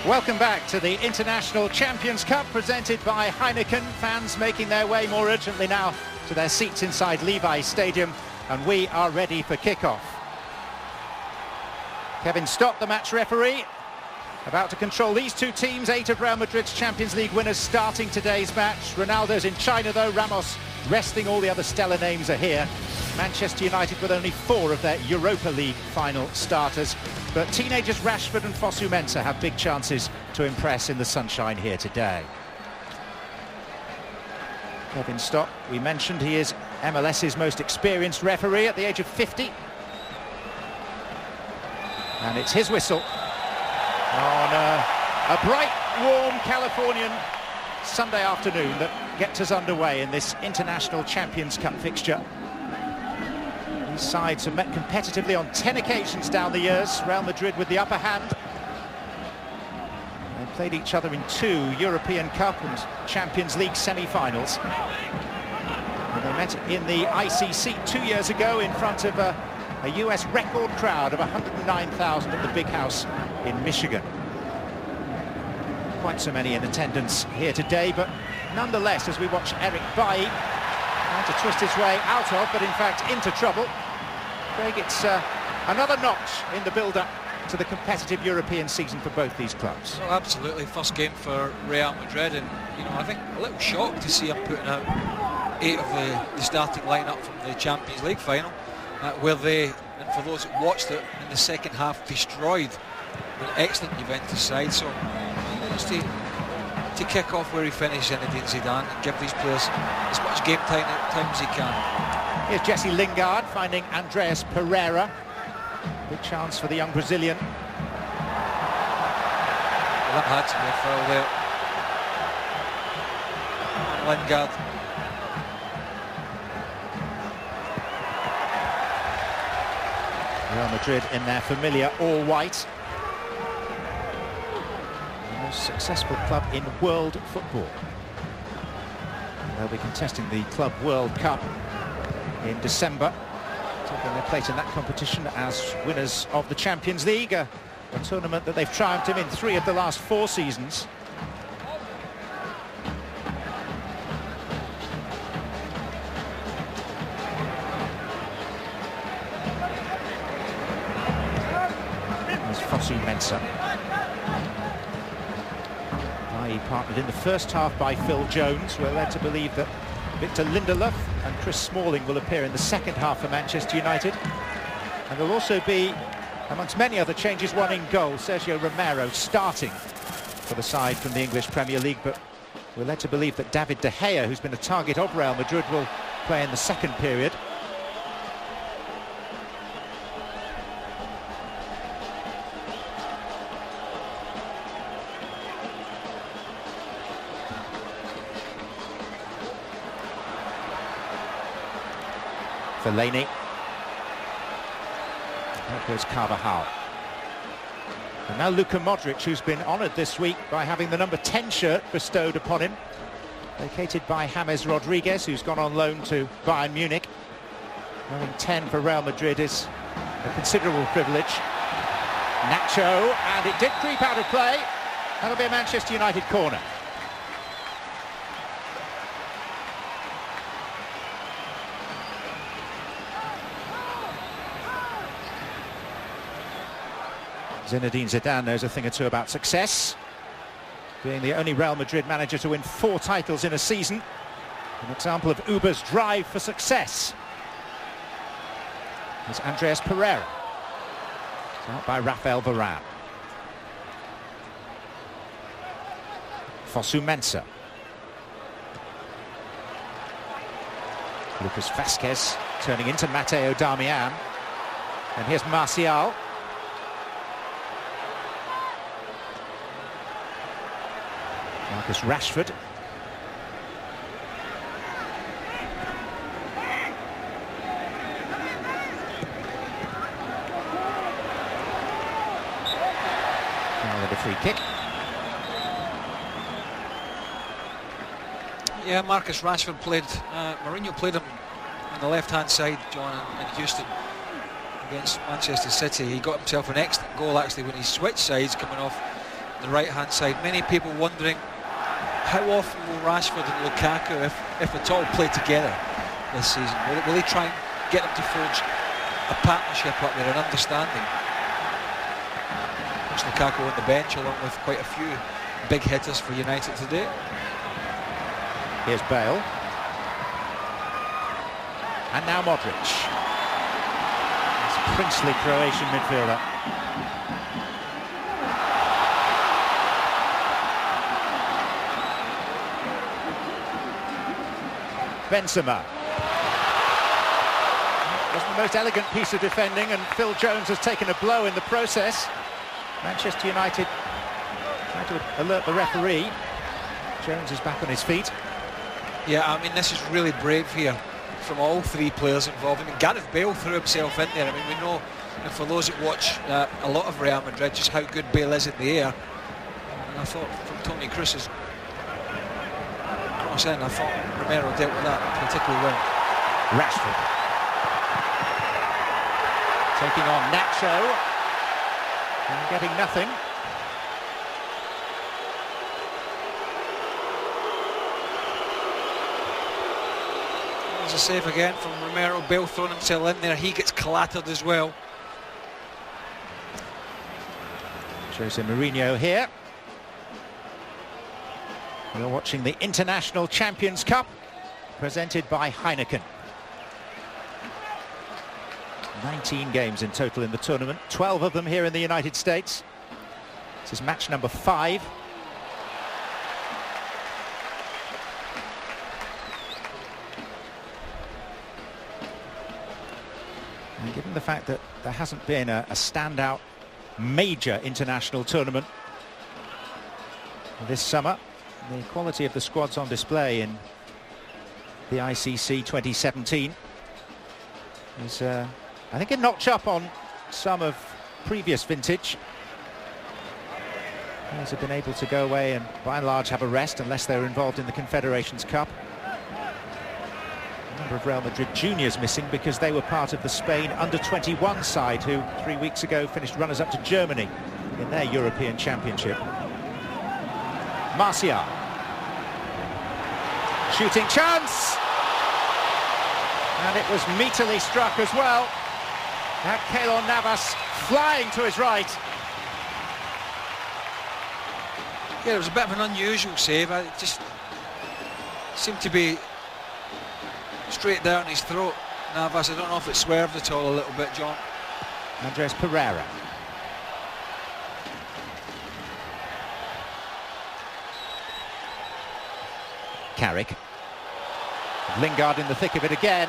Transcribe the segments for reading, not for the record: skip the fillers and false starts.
Welcome back to the International Champions Cup presented by Heineken. Fans making their way more urgently now to their seats inside Levi Stadium, and we are ready for kick-off. Kevin Stott, the match referee, about to control these two teams. 8 of Real Madrid's Champions League winners starting today's match. Ronaldo's in China though, Ramos resting, all the other stellar names are here. Manchester United with only 4 of their Europa League final starters. But teenagers Rashford and Fosu-Mensah have big chances to impress in the sunshine here today. Kevin Stott, we mentioned, he is MLS's most experienced referee at the age of 50. And it's his whistle on a bright, warm Californian Sunday afternoon that gets us underway in this International Champions Cup fixture. These sides have met competitively on 10 occasions down the years, Real Madrid with the upper hand. They played each other in 2 European Cup and Champions League semi-finals. And they met in the ICC 2 years ago in front of a US record crowd of 109,000 at the Big House in Michigan. Quite so many in attendance here today, but nonetheless, as we watch Eric Bailly trying to twist his way out of, but in fact into trouble. Craig, it's another notch in the build-up to the competitive European season for both these clubs. Well, absolutely, first game for Real Madrid, and you know, I think a little shocked to see him putting out 8 of the starting lineup from the Champions League final, where they, and for those that watched it in the second half, destroyed an excellent Juventus side. So he wants to kick off where he finished, Zinedine Zidane, and give these players as much game time as he can. Here's Jesse Lingard finding Andreas Pereira. Big chance for the young Brazilian. Well, that had to be a foul there. Lingard. Real Madrid in their familiar all-white. The most successful club in world football. They'll be contesting the Club World Cup in December, taking their place in that competition as winners of the Champions League, a tournament that they've triumphed in 3 of the last 4 seasons. There's Fosu-Mensah. He partnered in the first half by Phil Jones. We're led to believe that Victor Lindelof and Chris Smalling will appear in the second half for Manchester United. And there'll also be, amongst many other changes, one in goal, Sergio Romero starting for the side from the English Premier League. But we're led to believe that David De Gea, who's been a target of Real Madrid, will play in the second period. Fellaini. There goes Carvajal. And now Luka Modric, who's been honoured this week by having the number 10 shirt bestowed upon him. Vacated by James Rodriguez, who's gone on loan to Bayern Munich. Wearing 10 for Real Madrid is a considerable privilege. Nacho, and it did creep out of play. That'll be a Manchester United corner. Zinedine Zidane knows a thing or two about success, being the only Real Madrid manager to win 4 titles in a season. An example of Uber's drive for success. There's Andreas Pereira. It's out by Rafael Varane. Fosu-Mensah. Lucas Vázquez turning into Matteo Darmian. And here's Martial. Marcus Rashford. Now with a free kick. Yeah, Marcus Rashford played, Mourinho played him on the left-hand side, John, in Houston against Manchester City. He got himself an excellent goal, actually, when he switched sides, coming off the right-hand side. Many people wondering how often will Rashford and Lukaku, if at all, play together this season. Will he try and get them to forge a partnership up there, an understanding? Which Lukaku on the bench, along with quite a few big hitters for United today. Here's Bale. And now Modric. This princely Croatian midfielder. Benzema. Wasn't the most elegant piece of defending, and Phil Jones has taken a blow in the process. Manchester United trying to alert the referee. Jones is back on his feet. Yeah, I mean, this is really brave here from all three players involved. I mean, Gareth Bale threw himself in there. I mean, we know, and for those that watch a lot of Real Madrid, just how good Bale is in the air. And I thought from Toni Kroos's cross in, I thought Romero dealt with that particularly well. Rashford taking on Nacho and getting nothing. There's a save again from Romero. Bale throwing himself in there. He gets clattered as well. Jose Mourinho here. We're watching the International Champions Cup, presented by Heineken. 19 games in total in the tournament, 12 of them here in the United States. This is match number 5. And given the fact that there hasn't been a standout major international tournament this summer, the quality of the squads on display in the ICC 2017 is, I think, a notch up on some of previous vintage. Players have been able to go away and, by and large, have a rest unless they're involved in the Confederations Cup. A number of Real Madrid juniors missing because they were part of the Spain under-21 side who 3 weeks ago finished runners-up to Germany in their European Championship. Martial. Shooting chance! And it was meaterly struck as well. That Keylor Navas flying to his right. Yeah, it was a bit of an unusual save. It just seemed to be straight down his throat. Navas, I don't know if it swerved at all a little bit, John. Andres Pereira. Carrick. Lingard in the thick of it again.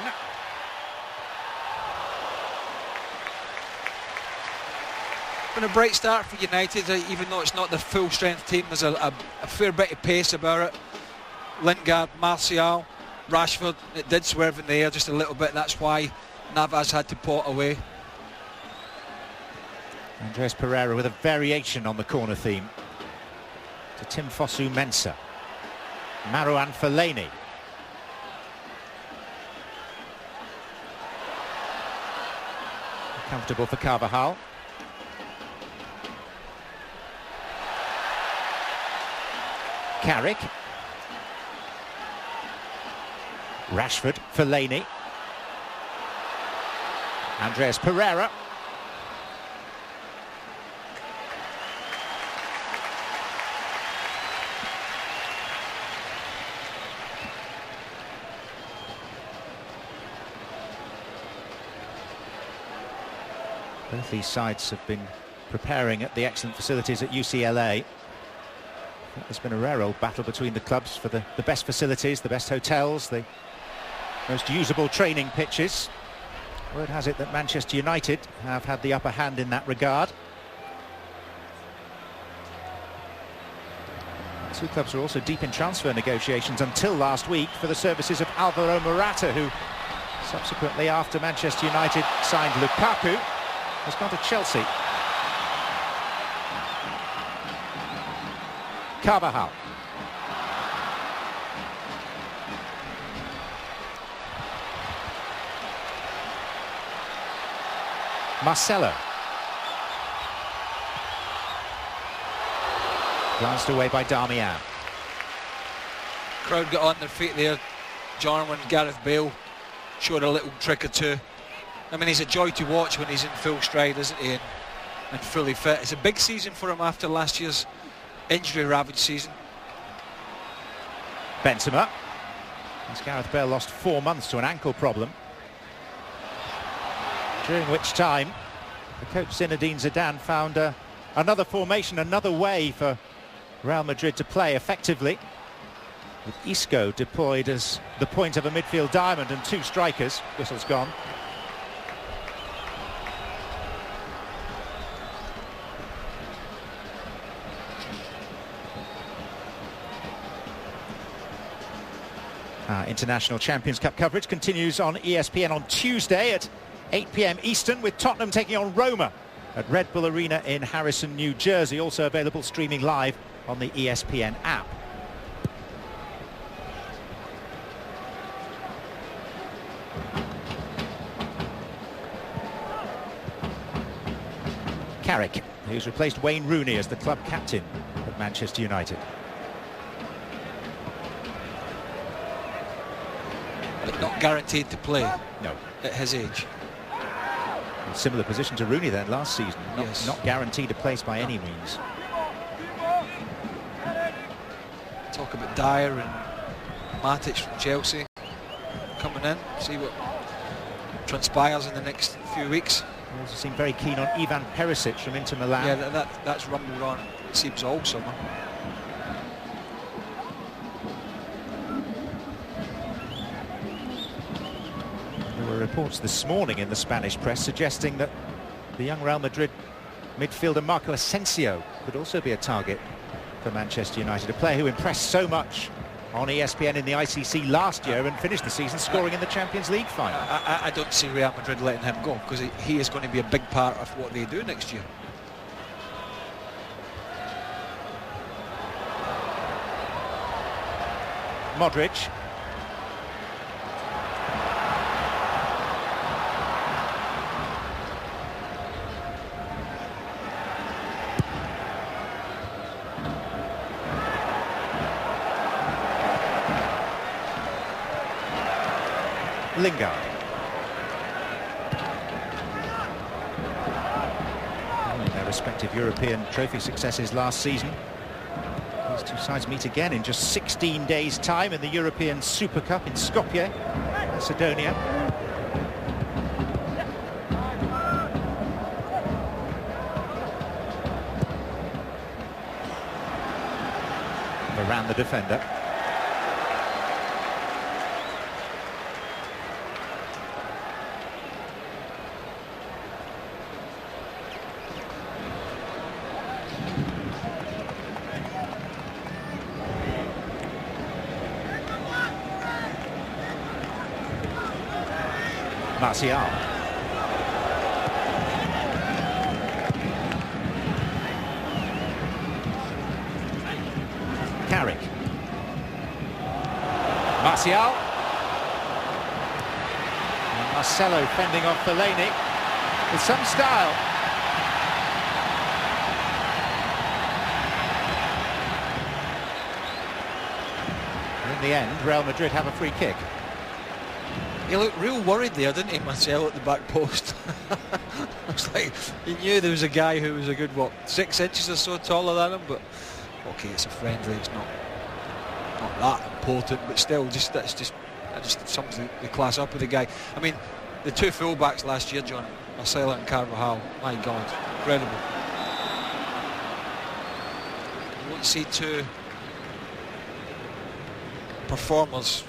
Been a bright start for United, even though it's not the full strength team. There's a fair bit of pace about it. Lingard, Martial, Rashford, it did swerve in the air just a little bit. That's why Navas had to pot away. Andres Pereira with a variation on the corner theme to Tim Fosu-Mensah. Marouane Fellaini. Comfortable for Carvajal. Carrick. Rashford, Fellaini. Andres Pereira. Both these sides have been preparing at the excellent facilities at UCLA. There's been a rare old battle between the clubs for the best facilities, the best hotels, the most usable training pitches. Word has it that Manchester United have had the upper hand in that regard. The two clubs were also deep in transfer negotiations until last week for the services of Alvaro Morata, who subsequently, after Manchester United signed Lukaku, has gone to Chelsea. Carvajal. Marcelo. Glanced away by Darmian. Crowd got on their feet there, John, when Gareth Bale showed a little trick or two. I mean, he's a joy to watch when he's in full stride, isn't he, and fully fit. It's a big season for him after last year's injury-ravaged season. Benzema. As Gareth Bale lost 4 months to an ankle problem, during which time the coach Zinedine Zidane found another formation, another way for Real Madrid to play effectively, with Isco deployed as the point of a midfield diamond and 2 strikers. Whistle's gone. International Champions Cup coverage continues on ESPN on Tuesday at 8 p.m. Eastern, with Tottenham taking on Roma at Red Bull Arena in Harrison, New Jersey. Also available streaming live on the ESPN app. Carrick, who's replaced Wayne Rooney as the club captain of Manchester United. But not guaranteed to play. No. At his age. A similar position to Rooney then last season. Yes. Not guaranteed a place by any means. Talk about Dyer and Matic from Chelsea coming in. See what transpires in the next few weeks. He also seemed very keen on Ivan Perisic from Inter Milan. Yeah, that's rumbled on, it seems, all summer. There were reports this morning in the Spanish press suggesting that the young Real Madrid midfielder Marco Asensio could also be a target for Manchester United, a player who impressed so much on ESPN in the ICC last year and finished the season scoring in the Champions League final. I don't see Real Madrid letting him go, because he is going to be a big part of what they do next year. Modric. Lingard. Following their respective European trophy successes last season, these two sides meet again in just 16 days' time in the European Super Cup in Skopje, Macedonia. Around the defender. Martial. Carrick. Martial. And Marcelo fending off Fellaini with some style. In the end, Real Madrid have a free kick. He looked real worried there, didn't he, Marcel, at the back post? It's like he knew there was a guy who was a good, 6 inches or so taller than him, but okay, it's a friendly, it's not that important, but still, that just sums the class up with the guy. I mean, the 2 fullbacks last year, John, Marcelo and Carvajal, my God, incredible. You won't see 2 performers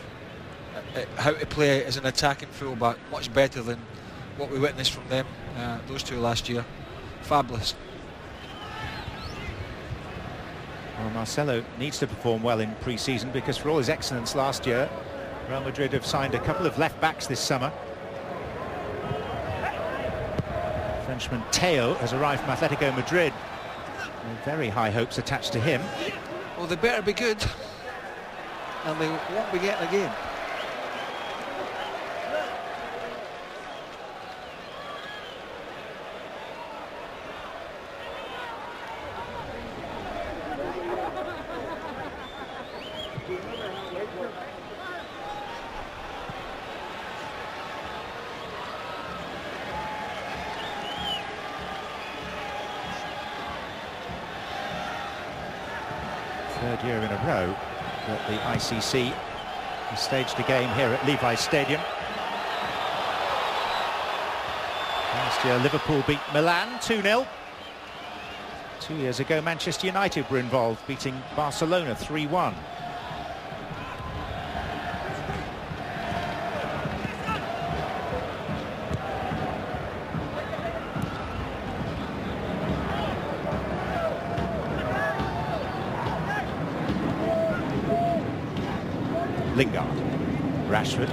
how to play as an attacking fullback much better than what we witnessed from them, those 2 last year. Fabulous. Well, Marcelo needs to perform well in pre-season, because for all his excellence last year, Real Madrid have signed a couple of left-backs this summer. Frenchman Teo has arrived from Atletico Madrid. Very high hopes attached to him. Well, they better be good, and they won't be getting a game. third year in a row that the ICC has staged a game here at Levi's Stadium. Last year Liverpool beat Milan 2-0. 2 years ago Manchester United were involved, beating Barcelona 3-1. Lingard, Rashford.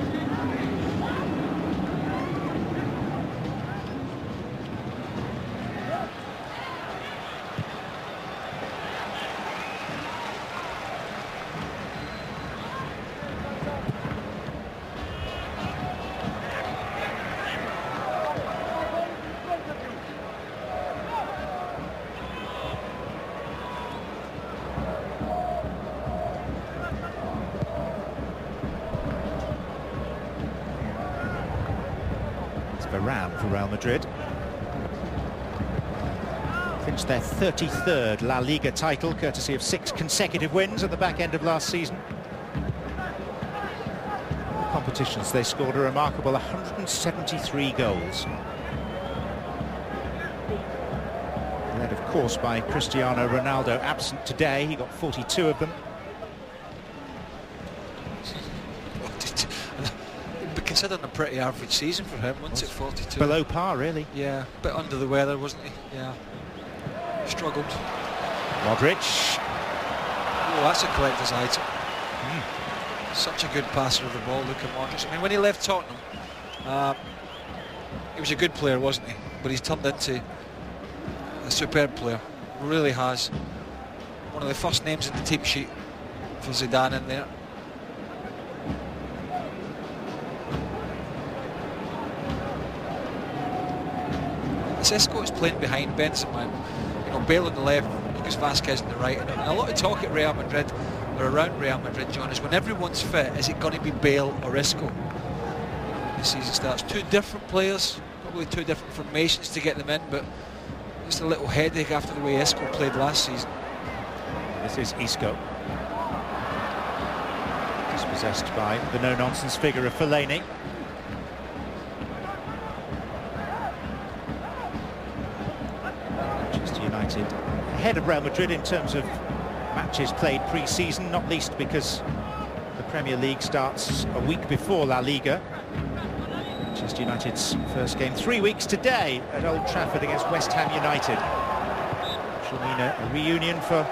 Varane for Real Madrid. Clinched their 33rd La Liga title, courtesy of 6 consecutive wins at the back end of last season. In competitions, they scored a remarkable 173 goals. Led, of course, by Cristiano Ronaldo, absent today. He got 42 of them. Considering a pretty average season for him, wasn't it? 42. Below par, really. Yeah, a bit under the weather, wasn't he? Yeah. Struggled. Modric. Oh, that's a collector's item. Such a good passer of the ball, Luka Modric. I mean, when he left Tottenham, he was a good player, wasn't he? But he's turned into a superb player. Really has. One of the first names in the team sheet for Zidane in there. Isco is playing behind Benzema. You know, Bale on the left, Lucas Vazquez on the right. And a lot of talk at Real Madrid, or around Real Madrid, John, is when everyone's fit, is it going to be Bale or Isco? When the season starts. 2 different players, probably 2 different formations to get them in, but just a little headache after the way Isco played last season. This is Isco. Dispossessed by the no-nonsense figure of Fellaini. United ahead of Real Madrid in terms of matches played pre-season, not least because the Premier League starts a week before La Liga. Manchester United's first game 3 weeks today at Old Trafford against West Ham United, which will mean a reunion for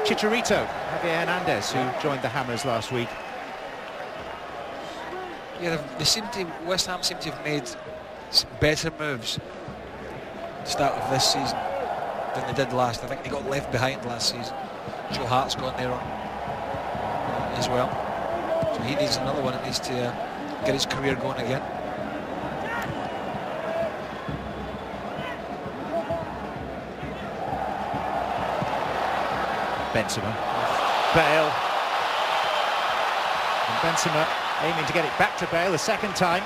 Chicharito, Javier Hernandez, who joined the Hammers last week. Yeah, West Ham seem to have made some better moves at the start of this season than they did last. I think they got left behind last season. Joe Hart's gone there on as well. So he needs another one. It needs to get his career going again. Benzema. Bale. And Benzema aiming to get it back to Bale a second time.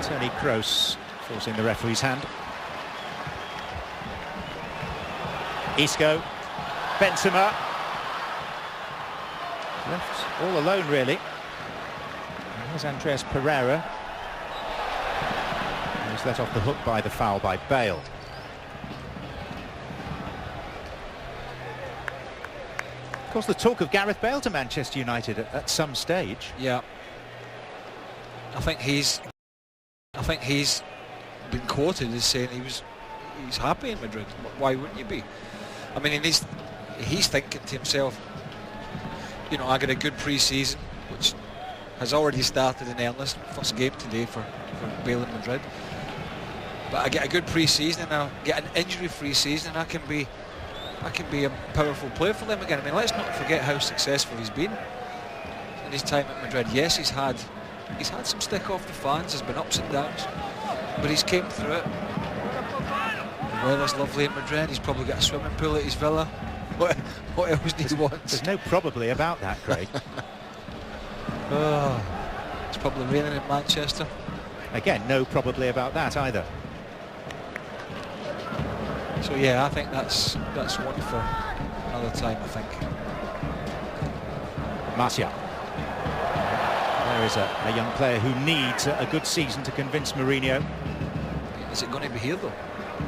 Tony Kroos forcing the referee's hand. Isco, Benzema, left all alone really. And here's Andreas Pereira, who was let off the hook by the foul by Bale. Of course, the talk of Gareth Bale to Manchester United at some stage. Yeah, I think he's been quoted as saying he's happy in Madrid. Why wouldn't you be? I mean, he's thinking to himself, you know, I got a good pre-season, which has already started in earnest. First game today for Bale in Madrid. But I get a good pre-season and I'll get an injury-free season and I can be a powerful player for them again. I mean, let's not forget how successful he's been in his time at Madrid. Yes, he's had some stick off the fans, there's been ups and downs, but he's came through it. The weather's lovely in Madrid, he's probably got a swimming pool at his villa. What else do you want? There's no probably about that, Craig. Oh, it's probably raining in Manchester. Again, no probably about that either. So yeah, I think that's one for another time, I think. Martial. There is a young player who needs a good season to convince Mourinho. Is it going to be here though?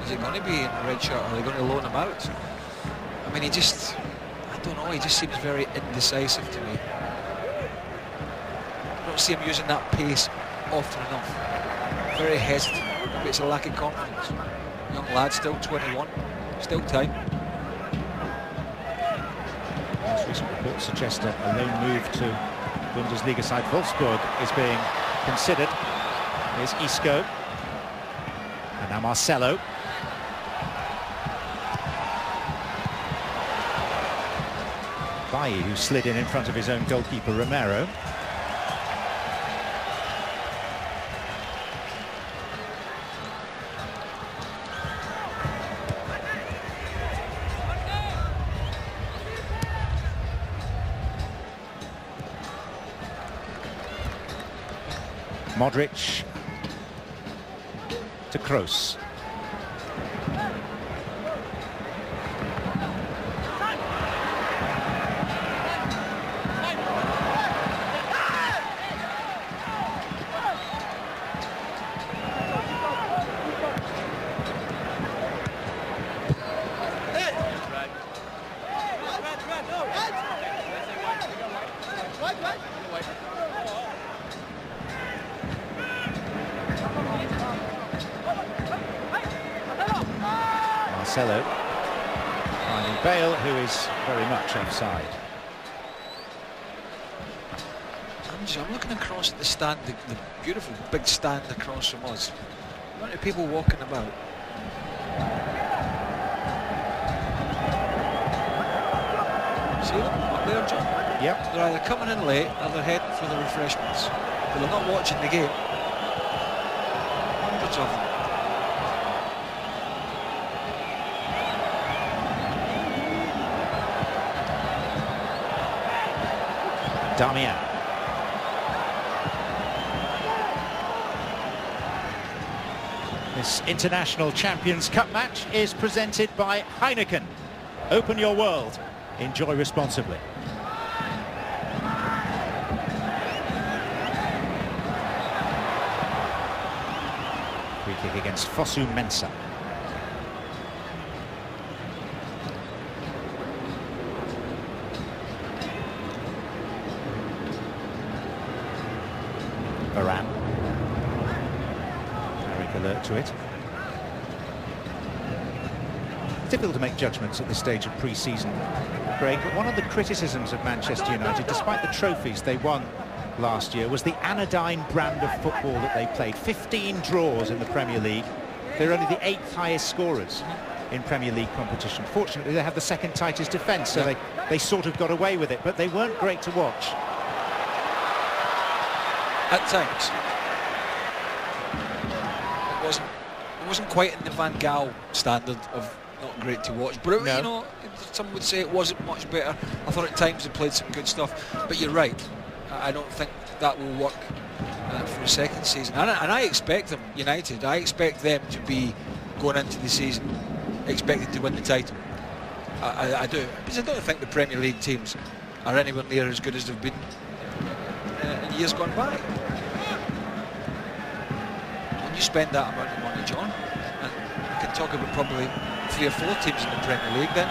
Is it going to be in a red shirt, or are they going to loan him out? I mean, I don't know, he just seems very indecisive to me. I don't see him using that pace often enough. Very hesitant. Maybe it's a lack of confidence. Young lad, still 21, still time. Most recent reports suggest a loan move to Bundesliga side Wolfsburg is being considered. Here's Isco. And now Marcelo. Bailly, who slid in front of his own goalkeeper Romero. Modric to Kroos. Marcelo finding Bale, who is very much offside. I'm looking across at the stand, the beautiful big stand across from us. A lot of people walking about. See them up there, John? Yep. They're either coming in late or they're heading for the refreshments. But they're not watching the game. Hundreds of them. Darmian. This International Champions Cup match is presented by Heineken. Open your world. Enjoy responsibly. Free kick against Fosu Mensah. Varane. Very alert to it. It's difficult to make judgments at this stage of pre-season, Greg, but one of the criticisms of Manchester United, despite the trophies they won last year, was the anodyne brand of football that they played. 15 draws in the Premier League. They're only the 8th highest scorers in Premier League competition. Fortunately, they have the second tightest defence, so they sort of got away with it, but they weren't great to watch. At times. It wasn't quite in the Van Gaal standard of not great to watch, but No. you know, some would say it wasn't much better. I thought at times they played some good stuff, but you're right. I don't think that will work for a second season. And I expect them, United, I expect them to be going into the season expected to win the title. I do, because I don't think the Premier League teams are anywhere near as good as they've been in years gone by. When you spend that amount of money, John, and we can talk about probably 3 or 4 teams in the Premier League, then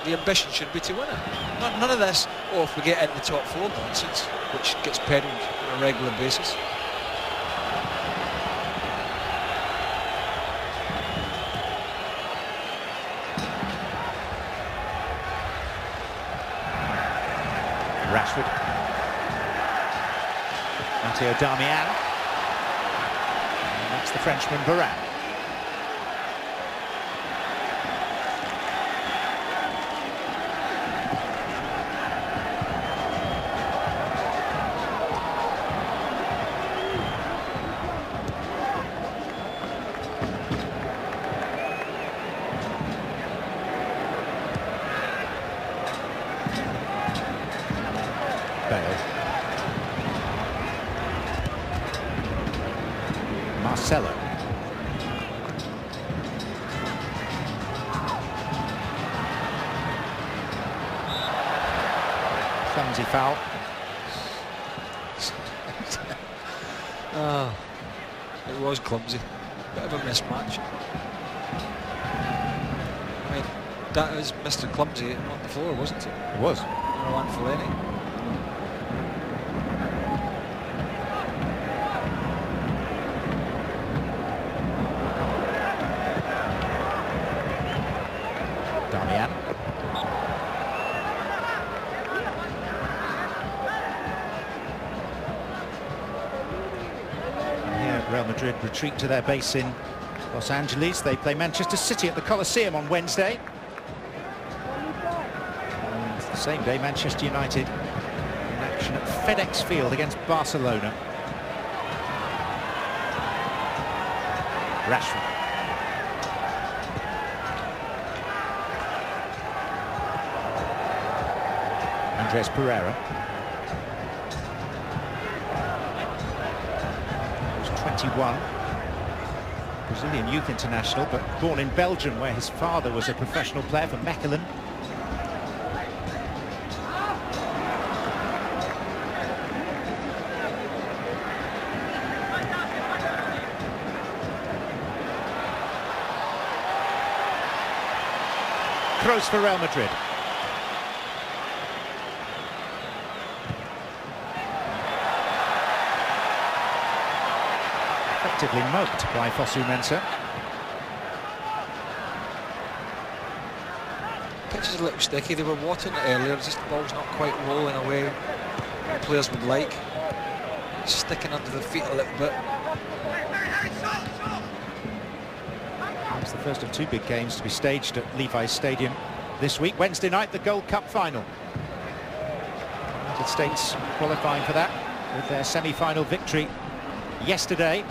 the ambition should be to win it. None of this, if we get in the top 4 nonsense, which gets peddled on a regular basis. Rashford. Matteo Darmian. And that's the Frenchman Varane. Marcelo. Clumsy foul. Oh, it was clumsy. Bit of a mismatch. I mean, that is Mr. Clumsy on the floor, wasn't it? It was. One for Lenny. Damian. Real Madrid retreat to their base in Los Angeles. They play Manchester City at the Coliseum on Wednesday. And the same day, Manchester United in action at FedEx Field against Barcelona. Rashford. Andres Pereira. 21, Brazilian youth international, but born in Belgium, where his father was a professional player for Mechelen. Kroos for Real Madrid. Effectively mugged by Fosu Mensah. Pitch is a little sticky. They were watering it earlier. Just the ball's not quite rolling away. The players would like. It's sticking under the feet a little bit. It's the first of two big games to be staged at Levi's Stadium this week. Wednesday night, the Gold Cup final. The United States qualifying for that with their semi-final victory yesterday.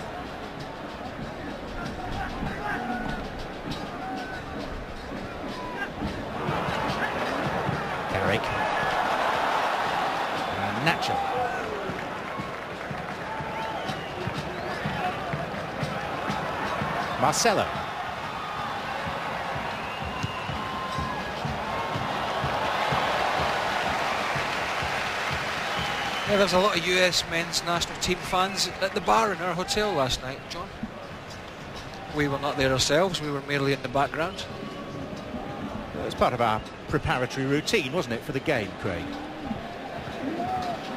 Nacho. Marcelo. Yeah, there's a lot of US men's national team fans at the bar in our hotel last night, John. We were not there ourselves, we were merely in the background. It was part of our preparatory routine, wasn't it, for the game, Craig?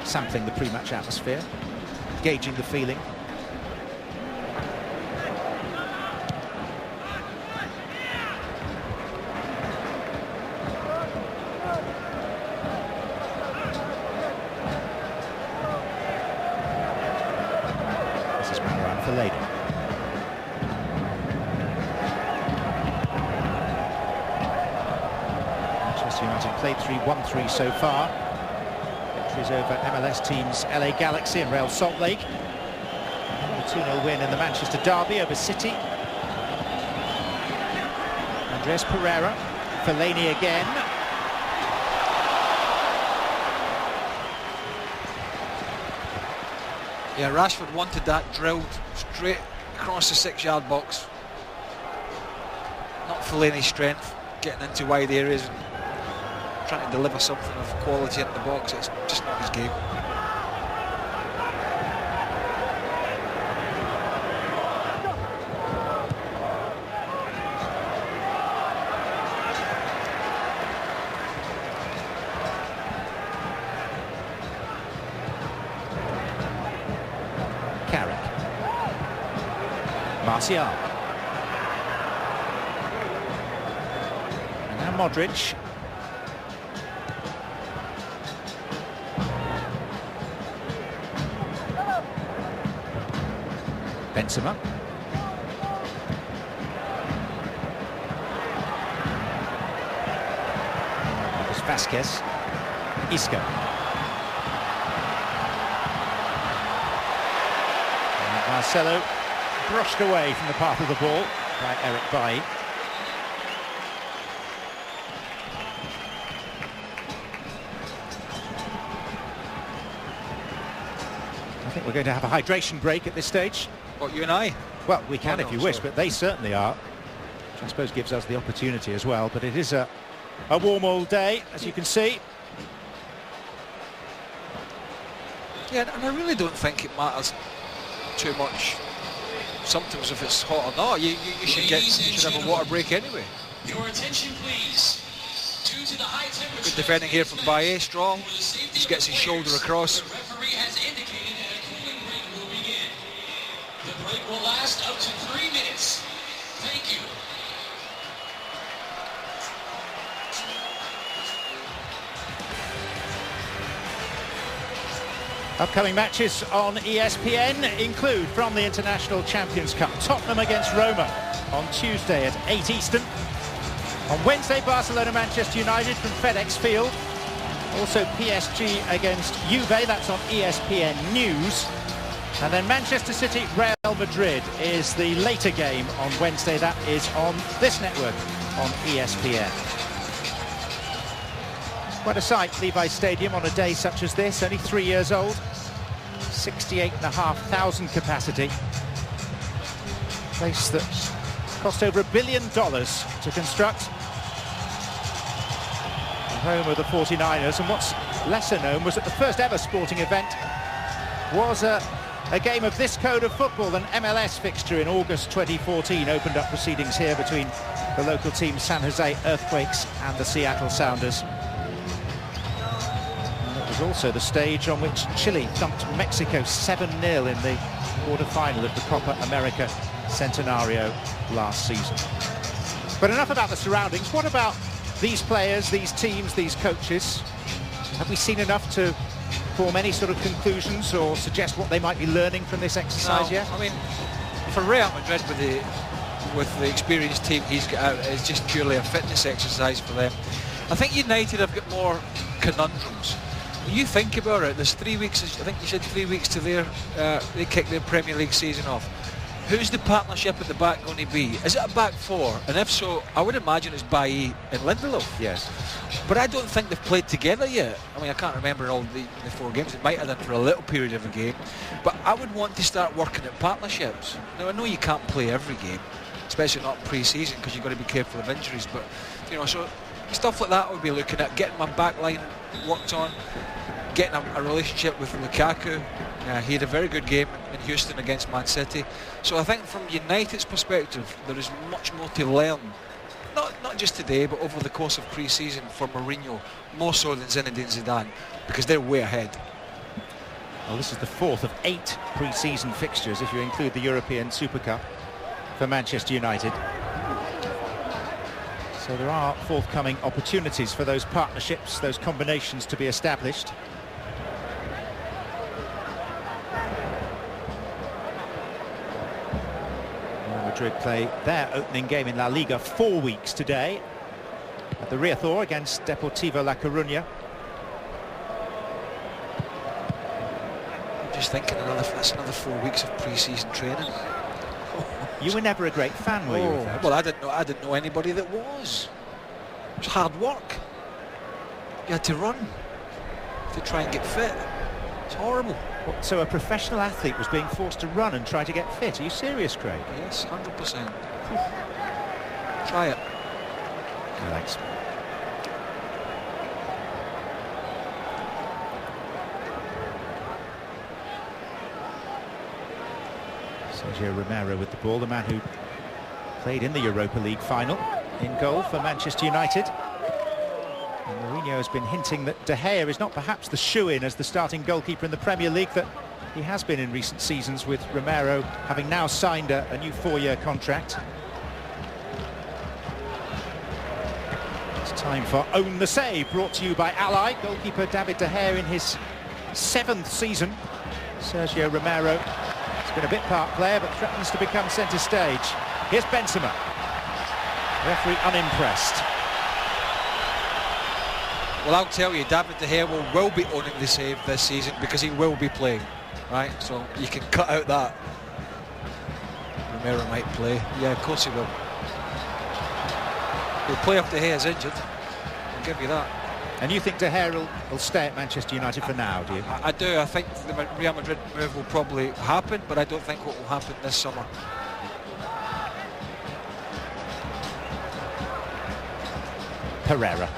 Sampling the pre-match atmosphere, gauging the feeling. This is Marouane for Lady. Manchester United played 3-1-3 so far. Is over MLS teams LA Galaxy and Real Salt Lake. A 2-0 win in the Manchester derby over City. Andres Pereira, Fellaini again. Yeah, Rashford wanted that drilled straight across the 6-yard box. Not Fellaini's strength, getting into wide areas and trying to deliver something of quality in the box. It's just not his game. Carrick. Martial. And now Modric. Benzema. Marcus Vasquez. Isco. And Marcelo brushed away from the path of the ball by Eric Bailly. I think we're going to have a hydration break at this stage. What, you and I? Well, we can if you wish, but they certainly are, which I suppose gives us the opportunity as well. But it is a warm old day, as you can see. Yeah, and I really don't think it matters too much sometimes if it's hot or not. You should have a water break anyway. Your attention, please. Due to the high temperature, good defending here from Baillet, strong. Just gets his shoulder across. The referee has indicated that a cooling break will begin. The break will last up to 3 minutes. Thank you. Upcoming matches on ESPN include, from the International Champions Cup, Tottenham against Roma on Tuesday at 8 Eastern. On Wednesday, Barcelona-Manchester United from FedEx Field. Also PSG against Juve, that's on ESPN News. And then Manchester City-Real Madrid is the later game on Wednesday. That is on this network on ESPN. Quite a sight, Levi's Stadium, on a day such as this, only 3 years old. 68,500 capacity. Place that cost over $1 billion to construct. The home of the 49ers, and what's lesser known was that the first ever sporting event was a game of this code of football. An MLS fixture in August 2014 opened up proceedings here between the local team San Jose Earthquakes and the Seattle Sounders. Also the stage on which Chile thumped Mexico 7-0 in the quarter-final of the Copa America Centenario last season. But enough about the surroundings. What about these players, these teams, these coaches? Have we seen enough to form any sort of conclusions or suggest what they might be learning from this exercise yet? I mean, for Real Madrid with the experienced team he's got out, it's just purely a fitness exercise for them. I think United have got more conundrums. You think about it, there's 3 weeks, I think you said 3 weeks to they kick their Premier League season off. Who's the partnership at the back going to be? Is it a back four? And if so, I would imagine it's Bailly and Lindelof. Yes. But I don't think they've played together yet. I mean, I can't remember all the 4 games. It might have done for a little period of a game. But I would want to start working at partnerships. Now, I know you can't play every game, especially not pre-season, because you've got to be careful of injuries. But, you know, so stuff like that I would be looking at, getting my back line worked on, getting a relationship with Lukaku. He had a very good game in Houston against Man City. So I think from United's perspective, there is much more to learn. Not just today, but over the course of pre-season for Mourinho, more so than Zinedine Zidane, because they're way ahead. Well, this is the 4th of 8 pre-season fixtures, if you include the European Super Cup, for Manchester United. So there are forthcoming opportunities for those partnerships, those combinations to be established. Madrid play their opening game in La Liga 4 weeks today at the Riazor against Deportivo La Coruña. I'm just thinking that's another 4 weeks of pre-season training. You were never a great fan, were you? Well, I didn't know anybody that was. It was hard work. You had to run to try and get fit. It's horrible. What, so a professional athlete was being forced to run and try to get fit? Are you serious, Craig? Yes, 100%. Try it. No, thanks. Sergio Romero with the ball, the man who played in the Europa League final, in goal for Manchester United. And Mourinho has been hinting that De Gea is not perhaps the shoe-in as the starting goalkeeper in the Premier League that he has been in recent seasons, with Romero having now signed a new 4-year contract. It's time for Own the Save, brought to you by Ally. Goalkeeper David De Gea in his 7th season. Sergio Romero has been a bit-part player but threatens to become centre stage. Here's Benzema. Referee unimpressed. Well, I'll tell you, David De Gea will be owning the save this season because he will be playing, right? So you can cut out that. Romero might play. Yeah, of course he will. He'll play if De Gea is injured. I'll give you that. And you think De Gea will stay at Manchester United for now, do you? I do. I think the Real Madrid move will probably happen, but I don't think what will happen this summer. Pereira.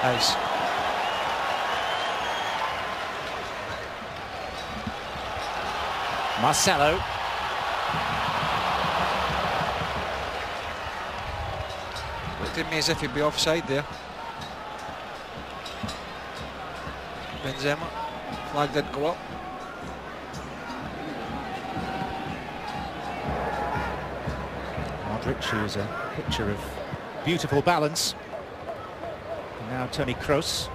Nice. Marcelo. Looked at me as if he'd be offside there. Benzema. Flag didn't go up. Modric, who is a picture of beautiful balance. And now Toni Kroos.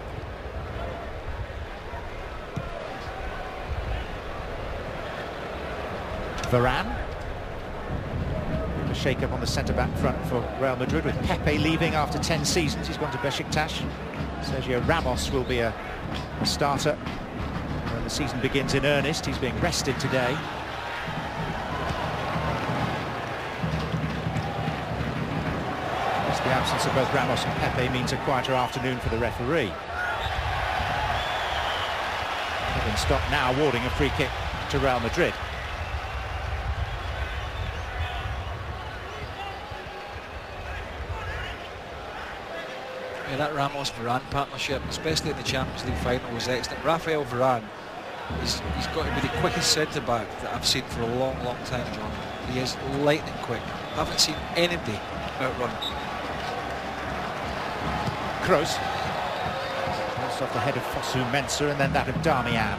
Varane. A shake-up on the centre-back front for Real Madrid, with Pepe leaving after 10 seasons. He's gone to Besiktas. Sergio Ramos will be a starter when the season begins in earnest. He's being rested today. The absence of both Ramos and Pepe means a quieter afternoon for the referee. Having stopped now, awarding a free kick to Real Madrid. Yeah, that Ramos-Varane partnership, especially in the Champions League final, was excellent. Rafael Varane, he's got to be the quickest centre-back that I've seen for a long, long time, John. He is lightning quick. I haven't seen anybody outrun him. Kroos. Just off the head of Fosu Mensah and then that of Darmian.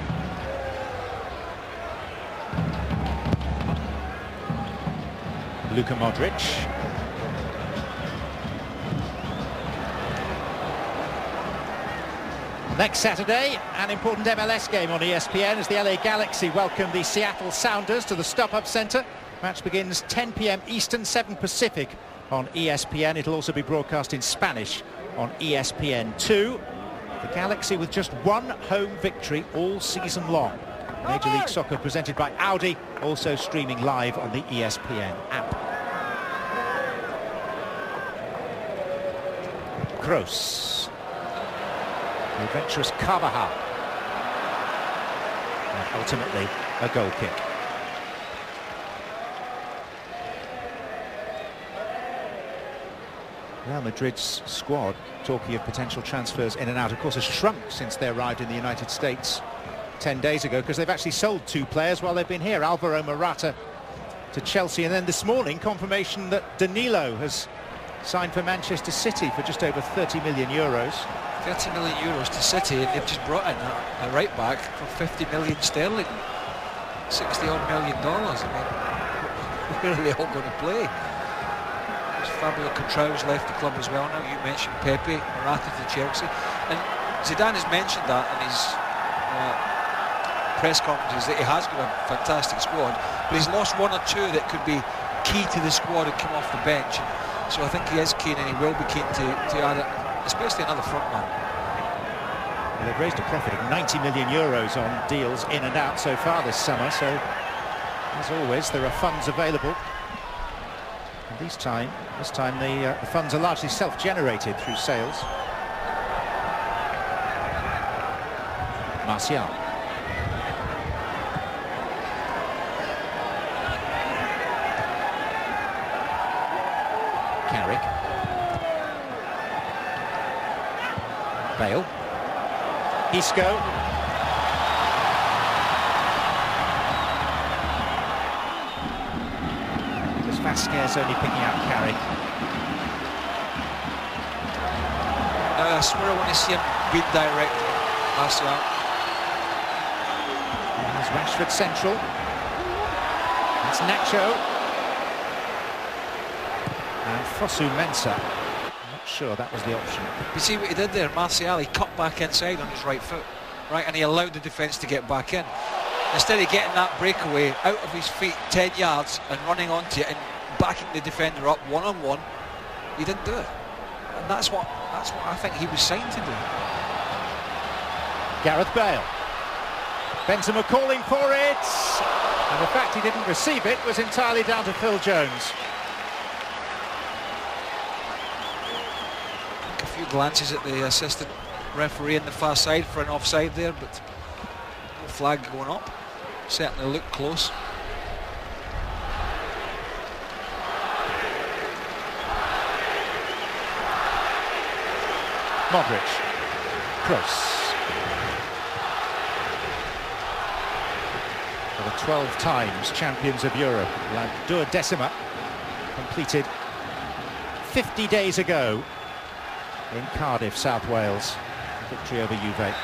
Luka Modric. Next Saturday, an important MLS game on ESPN as the LA Galaxy welcome the Seattle Sounders to the StubHub Center. Match begins 10 p.m. Eastern, 7 Pacific on ESPN. It'll also be broadcast in Spanish on ESPN2. The Galaxy with just one home victory all season long. Major League Soccer presented by Audi, also streaming live on the ESPN app. Kroos. The adventurous Carvajal. And ultimately, a goal kick. Real Madrid's squad, talking of potential transfers in and out, of course, has shrunk since they arrived in the United States 10 days ago, because they've actually sold 2 players while they've been here. Alvaro Morata to Chelsea, and then this morning, confirmation that Danilo has signed for Manchester City for just over 30 million euros. 30 million euros to City, and they've just brought in a right-back for 50 million sterling. $60-odd million. I mean, where are they all going to play? Fabio Contrao's left the club as well now. You mentioned Pepe, Morata to Chelsea, and Zidane has mentioned that in his press conferences that he has got a fantastic squad, but he's lost 1 or 2 that could be key to the squad and come off the bench. So I think he is keen, and he will be keen to add especially another front man. Well, they've raised a profit of 90 million euros on deals in and out so far this summer, so as always there are funds available. And this time the funds are largely self-generated through sales. Martial. Carrick. Bale. Isco. Vasquez only picking out Carrick. I swear I want to see him beat direct. Martial. There's Rashford central. That's Nacho. And Fosu Mensah. I'm not sure that was the option. You see what he did there, Martial? He cut back inside on his right foot, right, and he allowed the defence to get back in. Instead of getting that breakaway out of his feet 10 yards and running onto it and backing the defender up one-on-one, he didn't do it. And that's what I think he was signed to do. Gareth Bale. Benzema calling for it. And the fact he didn't receive it was entirely down to Phil Jones. A few glances at the assistant referee on the far side for an offside there, but no flag going up. Certainly looked close. Modric. Kroos. For the 12 times champions of Europe, La Duodecima, completed 50 days ago in Cardiff, South Wales. Victory over Juve.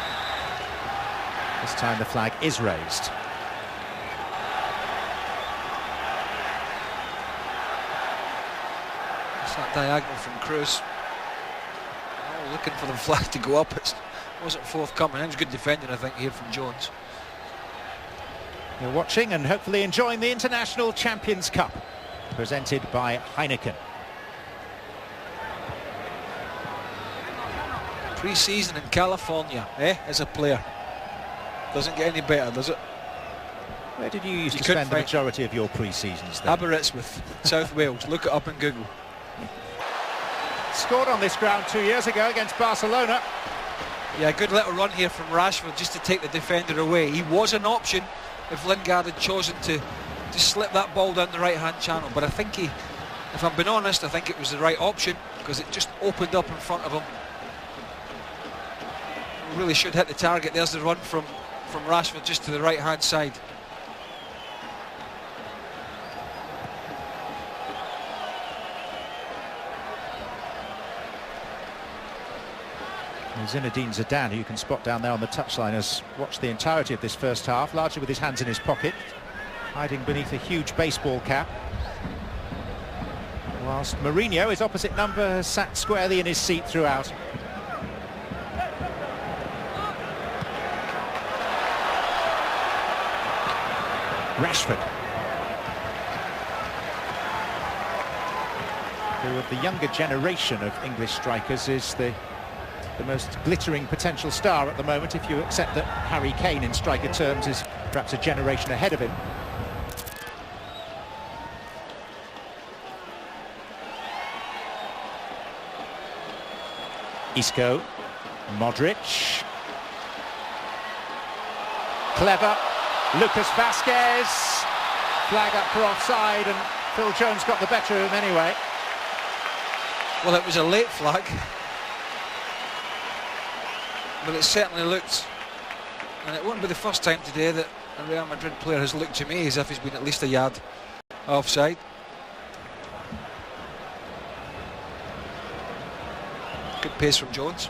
This time the flag is raised. It's that diagonal from Kroos. Oh, looking for the flag to go up. It wasn't forthcoming. It was good defending, I think, here from Jones. You're watching and hopefully enjoying the International Champions Cup, presented by Heineken. Pre-season in California, as a player. Doesn't get any better, does it? Where did you used to spend the majority of your pre-seasons then? Aberystwyth, South Wales. Look it up in Google. Scored on this ground 2 years ago against Barcelona. Yeah, good little run here from Rashford just to take the defender away. He was an option if Lingard had chosen to slip that ball down the right-hand channel. But I think if I'm being honest, I think it was the right option because it just opened up in front of him. Really should hit the target. There's the run from Rashford just to the right-hand side. Zinedine Zidane, who you can spot down there on the touchline, has watched the entirety of this first half, largely with his hands in his pocket, hiding beneath a huge baseball cap. Whilst Mourinho, his opposite number, has sat squarely in his seat throughout. Rashford, who of the younger generation of English strikers is the most glittering potential star at the moment, if you accept that Harry Kane in striker terms is perhaps a generation ahead of him. Isco, Modric, clever, Lucas Vasquez, flag up for offside, and Phil Jones got the better of him anyway. Well, it was a late flag, but it certainly looked, and it won't be the first time today that a Real Madrid player has looked to me as if he's been at least a yard offside. Good pace from Jones.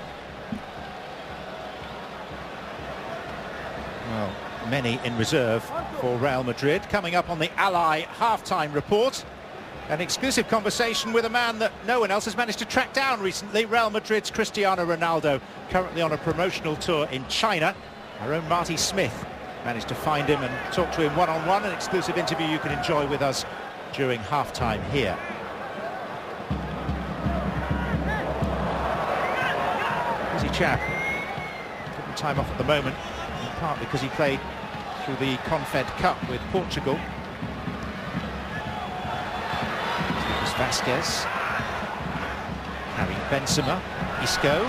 Well, many in reserve for Real Madrid. Coming up on the Ally half-time report, an exclusive conversation with a man that no one else has managed to track down recently, Real Madrid's Cristiano Ronaldo, currently on a promotional tour in China. Our own Marty Smith managed to find him and talk to him one-on-one, an exclusive interview you can enjoy with us during half-time here. Busy chap, given time off at the moment, in part because he played through the Confed Cup with Portugal. Vasquez, Harry Benzema, Isco,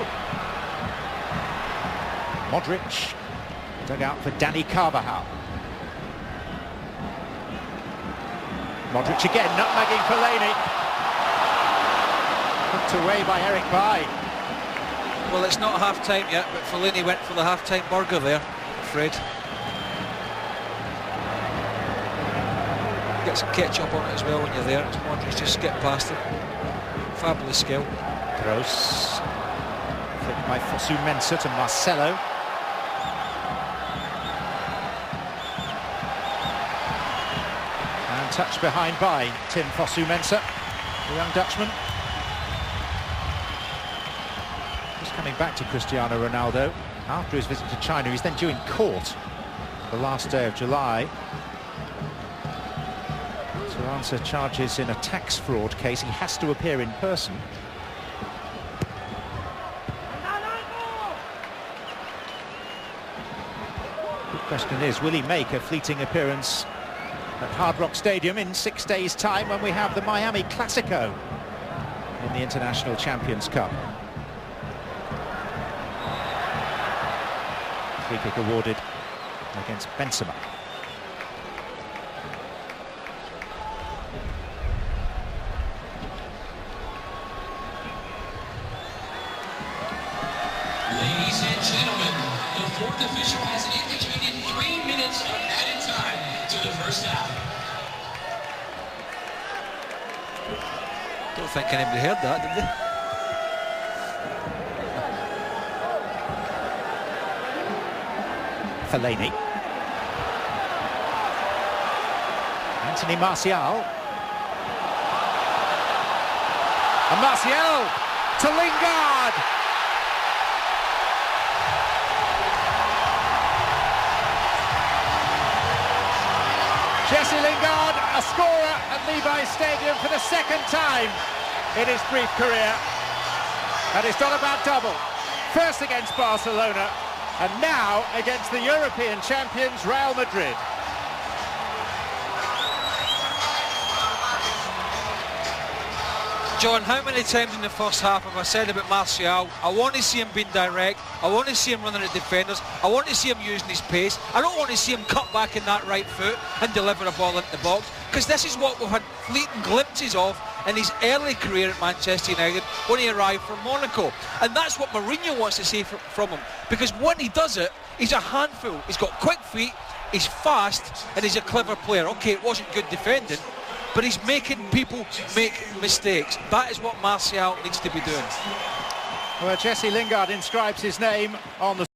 Modric, dug out for Dani Carvajal. Modric again, nutmegging Fellaini. Put away by Eric Bailly. Well, it's not half-time yet, but Fellaini went for the half-time burger there, I'm afraid. Get some ketchup on it as well when you're there. Modric just skip past him. Fabulous skill. Kroos, flicked by Fosu Mensah to Marcelo. And touched behind by Tim Fosu Mensah, the young Dutchman. Just coming back to Cristiano Ronaldo after his visit to China. He's then due in court the last day of July to answer charges in a tax fraud case. He has to appear in person. The question is, will he make a fleeting appearance at Hard Rock Stadium in 6 days' time when we have the Miami Classico in the International Champions Cup? Free kick awarded against Benzema. fourth official has indicated 3 minutes of added time to the first half. Don't think anybody heard that, did they? Fellaini. Anthony Martial. And Martial to Lingard. Jesse Lingard, a scorer at Levi's Stadium for the second time in his brief career. And it's not about double. First against Barcelona, and now against the European champions Real Madrid. John, how many times in the first half have I said about Martial, I want to see him being direct, I want to see him running at defenders, I want to see him using his pace, I don't want to see him cut back in that right foot and deliver a ball into the box, because this is what we've had fleeting glimpses of in his early career at Manchester United when he arrived from Monaco. And that's what Mourinho wants to see from him, because when he does it, he's a handful. He's got quick feet, he's fast, and he's a clever player. Okay, it wasn't good defending, but he's making people make mistakes. That is what Martial needs to be doing. Well, Jesse Lingard inscribes his name on the